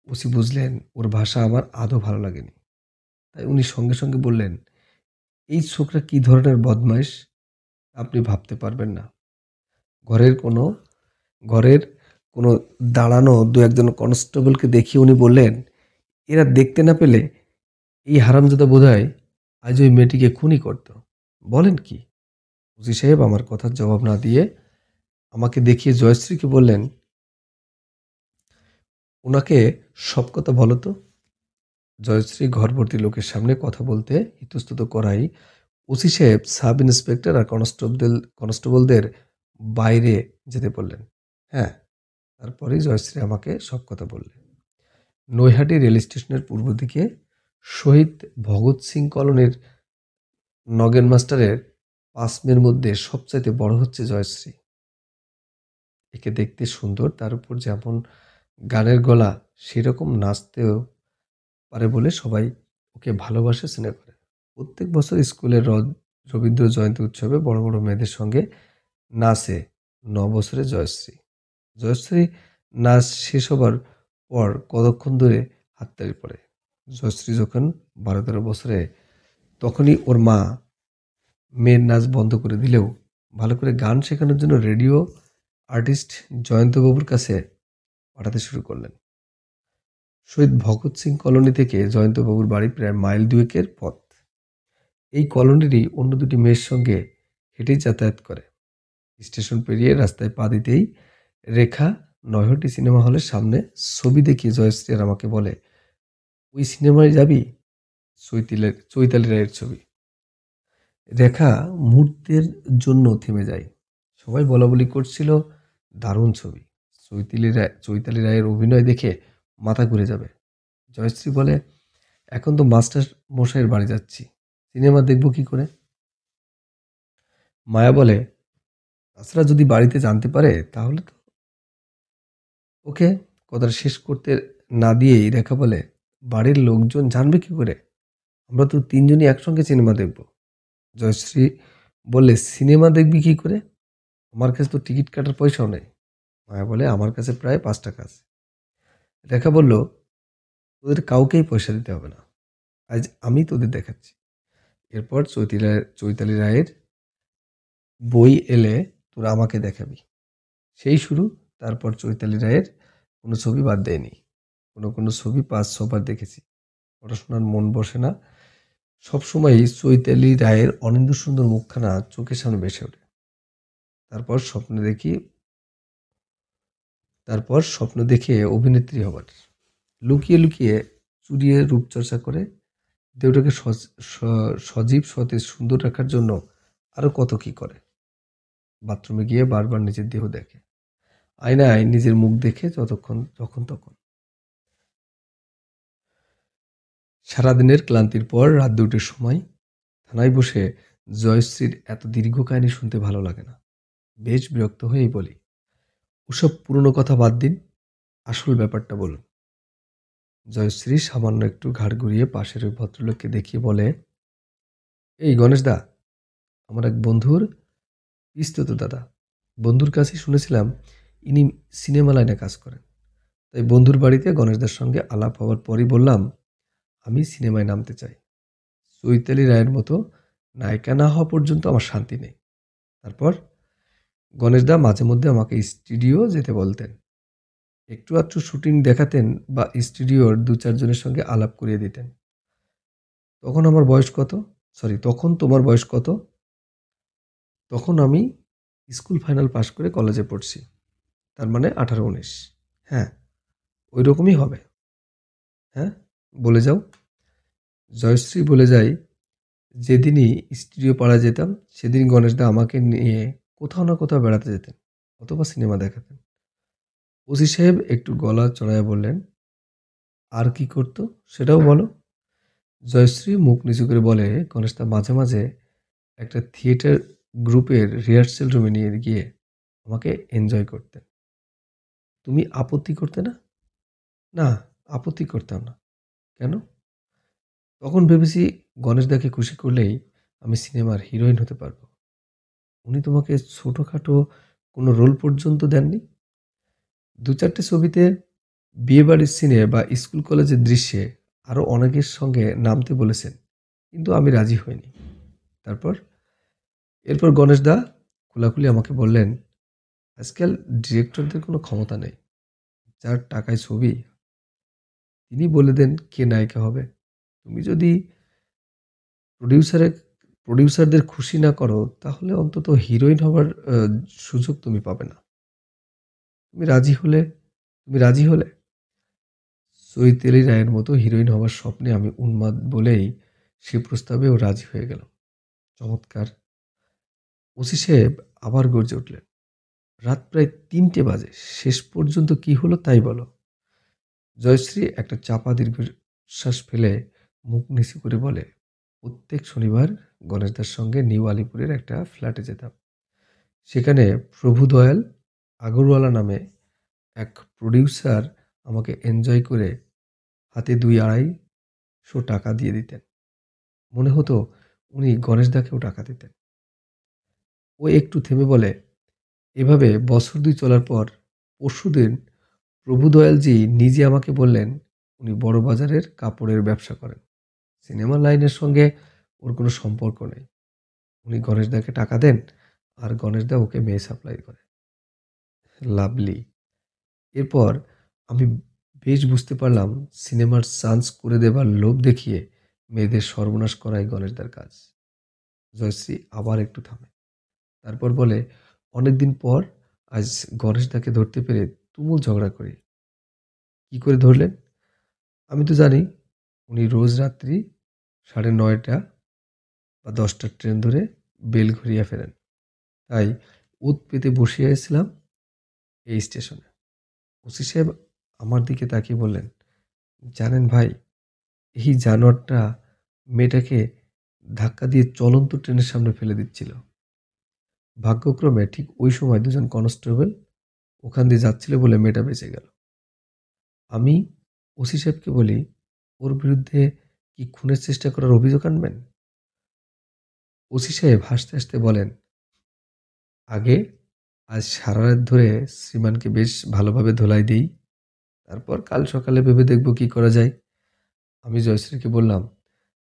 ওসি বুঝলেন ওর ভাষা আমার আদৌ ভালো লাগেনি। তাই উনি সঙ্গে সঙ্গে বললেন, এই ছোকরা কি ধরনের বদমাইশ আপনি ভাবতে পারবেন না। ঘরের কোনো ঘরের কোনো দাঁড়ানো দু একজন কনস্টেবলকে দেখিয়ে উনি বললেন, এরা দেখতে না পেলে এই হারামজাদা বোধহয় আজ ওই মেয়েটিকে খুনই করত। বলেন কি? ওসি সাহেব আমার কথার জবাব না দিয়ে আমাকে দেখিয়ে জয়শ্রীকে বললেন, ওনাকে সব কথা বলো তো। জয়শ্রী ঘরভর্তি লোকের সামনে কথা বলতে ইতস্তত করাই ওসি সাহেব সাব ইন্সপেক্টর আর কনস্টেবলদের বাইরে যেতে বললেন। হ্যাঁ, তারপরেই জয়শ্রী আমাকে সব কথা বললেন। নৈহাটি রেল স্টেশনের পূর্ব দিকে শহীদ ভগৎ সিং কলোনির নগেন মাস্টারের ৫ মেয়ের মধ্যে সবচাইতে বড় হচ্ছে জয়শ্রী। একে দেখতে সুন্দর, তার উপর যেমন গানের গলা সেরকম নাচতেও পারে বলে সবাই ওকে ভালোবাসে, স্নেহ করে। প্রত্যেক বছর স্কুলের রবীন্দ্র জয়ন্তী উৎসবে বড় বড় মেয়েদের সঙ্গে নাচে ৯ বছরের জয়শ্রী। জয়শ্রী নাচ শেষ হবার পর কতক্ষণ ধরে হাততালি পড়ে। জয়শ্রী যখন ১২-১৩ বছরে, তখনই ওর মা মেয়ের নাচ বন্ধ করে দিলেও ভালো করে গান শেখানোর জন্য রেডিও আর্টিস্ট জয়ন্তবাবুর কাছে পাঠাতে শুরু করলেন। শহীদ ভগৎ সিং কলোনি থেকে জয়ন্তবাবুর বাড়ি প্রায় মাইল ২ পথ। এই কলোনিরই অন্য দুটি মেয়ের সঙ্গে হেঁটেই যাতায়াত করে। স্টেশন পেরিয়ে রাস্তায় পা দিতেই রেখা নৈহাটি সিনেমা হলের সামনে ছবি দেখিয়ে জয়শ্রী আর আমাকে বলে, ওই সিনেমায় যাবি? চৈতালি রায়ের ছবি। রেখা মুহূর্তের জন্য থেমে যায়। সবাই বলাবলি করছিল, দারুণ ছবি। চৈতালি রায়ের অভিনয় দেখে মাথা ঘুরে যাবে। জয়শ্রী বলে, এখন তো মাস্টার মশাইয়ের বাড়ি যাচ্ছি, সিনেমা দেখব কি করে? মায়া বলে, তাছাড়া যদি বাড়িতে জানতে পারে তাহলে তো ওকে কথাটা শেষ করতে না দিয়েই রেখা বলে, বাড়ির লোকজন জানবে কি করে? আমরা তো তিনজনই একসঙ্গে সিনেমা দেখব। জয়শ্রী বললে, সিনেমা দেখবি কি করে? আমার কাছে তো টিকিট কাটার পয়সাও নেই। মায়া বলে, আমার কাছে প্রায় 5 টাকা আছে। রেখা বলল, তোদের কাউকেই পয়সা দিতে হবে না, আজ আমি তোদের দেখাচ্ছি। এরপর চৈতালি রায়ের বই এলে তোরা আমাকে দেখাবি। সেই শুরু। তারপর চৈতালি রায়ের কোনো ছবি বাদ দেয়নি। কোনো কোনো ছবি 5-6 বার দেখেছি। পড়াশোনার মন বসে না, সবসময়ই চৈতালি রায়ের অনিন্দ সুন্দর মুখখানা চোখের সামনে ভেসে ওঠে। তারপর স্বপ্ন দেখে অভিনেত্রী হবার, লুকিয়ে লুকিয়ে চুরিয়ে রূপচর্চা করে, দেহটাকে সজীব সতেজ সুন্দর রাখার জন্য আরো কত কি করে। বাথরুমে গিয়ে বারবার নিজের দেহ দেখে, আয়নায় নিজের মুখ দেখে যখন তখন। সারাদিনের ক্লান্তির পর রাত 2টের সময় থানায় বসে জয়শ্রীর এত দীর্ঘ কাহিনী শুনতে ভালো লাগে না। বেশ বিরক্ত হয়েই বলি, ওসব পুরনো কথা বাদ দিন, আসল ব্যাপারটা বলুন। জয়শ্রী সামান্য একটু ঘাড় ঘুরিয়ে পাশের ওই ভদ্রলোককে দেখিয়ে বলে, এই গণেশ দা, আমার এক বন্ধুর পিস্তত দাদা। বন্ধুর কাছে শুনেছিলাম ইনি সিনেমা লাইনে কাজ করেন। তাই বন্ধুর বাড়িতে গণেশদার সঙ্গে আলাপ হওয়ার পরই বললাম, আমি সিনেমায় নামতে চাই। চৈতালি রায়ের মতো নায়িকা না হওয়া পর্যন্ত আমার শান্তি নেই। তারপর গণেশদা মাঝে মধ্যে আমাকে স্টুডিও যেতে বলতেন, একটু আধটু শুটিং দেখাতেন বা স্টুডিওর 2-4 জনের সঙ্গে আলাপ করিয়ে দিতেন। তখন আমার বয়স কত? সরি, তখন তোমার বয়স কত? তখন আমি স্কুল ফাইনাল পাশ করে কলেজে পড়ছি। তার মানে 18-19। হ্যাঁ, ওই রকমই হবে। হ্যাঁ, বলে যাও। জয়শ্রী বলে যায়, যেদিনই স্টুডিও পাড়া যেতাম সেদিন গণেশদা আমাকে নিয়ে কোথাও না কোথাও বেড়াতে যেতেন অথবা সিনেমা দেখাতেন। ওসি সাহেব একটু গলা চড়াইয়া বললেন, আর কি করতো সেটাও বলো। জয়শ্রী মুখ নিচু করে বলে, গণেশদা মাঝে মাঝে একটা থিয়েটার গ্রুপের রিহার্সেল রুমে নিয়ে গিয়ে আমাকে এনজয় করতেন। তুমি আপত্তি করতে না? না, আপত্তি করতাম না। কেন? তখন ভেবেছি, গণেশদাকে খুশি করলেই আমি সিনেমার হিরোইন হতে পারবো। উনি তোমাকে ছোটখাটো কোনো রোল পর্যন্ত দেননি? 2-4টে ছবিতে, বিয়েবাড়ির সিনে বা স্কুল কলেজের দৃশ্যে আরও অনেকের সঙ্গে নামতে বলেছেন, কিন্তু আমি রাজি হইনি। তারপর এরপর গণেশদা খোলাখুলি আমাকে বললেন, আজকাল ডিরেক্টরদের কোনো ক্ষমতা নেই। যার টাকায় ছবি তিনি বলে দেন কে নায়িকা হবে। তুমি যদি প্রডিউসারের প্রডিউসারদের খুশি না করো তাহলে অন্তত হিরোইন হবার সুযোগ তুমি পাবে না। তুমি রাজি হলে তুমি রাজি হলে চৈতালি রায়ের মতো হিরোইন হবার স্বপ্নে আমি উন্মাদ বলেই সে প্রস্তাবেও রাজি হয়ে গেলাম। চমৎকার। ওসি সাহেব আবার গর্জে উঠলেন, রাত প্রায় 3টে বাজে, শেষ পর্যন্ত কি হলো তাই বলো। জয়শ্রী একটা চাপা দীর্ঘশ্বাস ফেলে মুখ নিচু করে বলে, প্রত্যেক শনিবার গণেশদার সঙ্গে নিউ আলিপুরের একটা ফ্ল্যাটে যেতাম। সেখানে প্রভুদয়াল আগরওয়ালা নামে এক প্রডিউসার আমাকে এনজয় করে হাতে 2-250 টাকা দিয়ে দিতেন। মনে হতো উনি গণেশদাকেও টাকা দিতেন। ও একটু থেমে বলে, এভাবে বছর 2 চলার পর পরশুদিন প্রভুদয়ালজি নিজে আমাকে বললেন, উনি বড় বাজারের কাপড়ের ব্যবসা করেন। সিনেমা লাইনের সঙ্গে ওর কোনো সম্পর্ক নেই। উনি গণেশদাকে টাকা দেন আর গণেশদা ওকে মেয়ে সাপ্লাই করে। লাভলি। এরপর আমি বেশ বুঝতে পারলাম সিনেমার চান্স করে দেবার লোভ দেখিয়ে মেয়েদের সর্বনাশ করাই গণেশদার কাজ। জয়শ্রী আবার একটু থামে। তারপর বলে, অনেকদিন পর আজ গণেশদাকে ধরতে পেরে তুমুল ঝগড়া করি। কি করে ধরলেন? আমি তো জানি উনি রোজ রাত্রি 9:30 বা 10টার ট্রেন ধরে বেলঘরিয়া ফেরেন। তাই ওত পেতে বসিয়েছিলাম এই স্টেশনে। ওসি সাহেব আমার দিকে তাকিয়ে বললেন, জানেন ভাই, এই জানোয়ারটা মেয়েটাকে ধাক্কা দিয়ে চলন্ত ট্রেনের সামনে ফেলে দিচ্ছিল। ভাগ্যক্রমে ঠিক ওই সময় দুজন কনস্টেবল ওখান দিয়ে যাচ্ছিল বলে মেয়েটা বেঁচে গেল। আমি ওসি সাহেবকে বলি, ওর বিরুদ্ধে কি খুনের চেষ্টা করার অভিযোগ আনবেন? ওসি সাহেব হাসতে হাসতে বলেন, আগে আজ সারা রাত ধরে শ্রীমানকে বেশ ভালোভাবে ধোলাই দিই, তারপর কাল সকালে ভেবে দেখব কি করা যায়। আমি জয়শ্রীকে বললাম,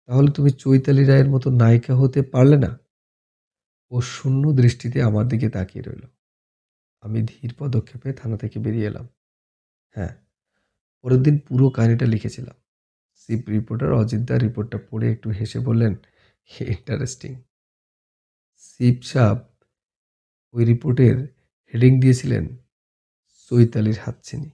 তাহলে তুমি চৈতালি রায়ের মতো নায়িকা হতে পারলে না? ও শূন্য দৃষ্টিতে আমার দিকে তাকিয়ে রইল। আমি ধীর পদক্ষেপে থানা থেকে বেরিয়ে এলাম। হ্যাঁ, পরের দিন পুরো কাহিনীটা লিখেছিলাম। চিফ রিপোর্টার অজিত দা রিপোর্টটা পড়ে একটু হেসে বললেন, ইন্টারেস্টিং। চিফ সাহেব ওই রিপোর্টের হেডিং দিয়েছিলেন, চৈতালির হাতছিনি।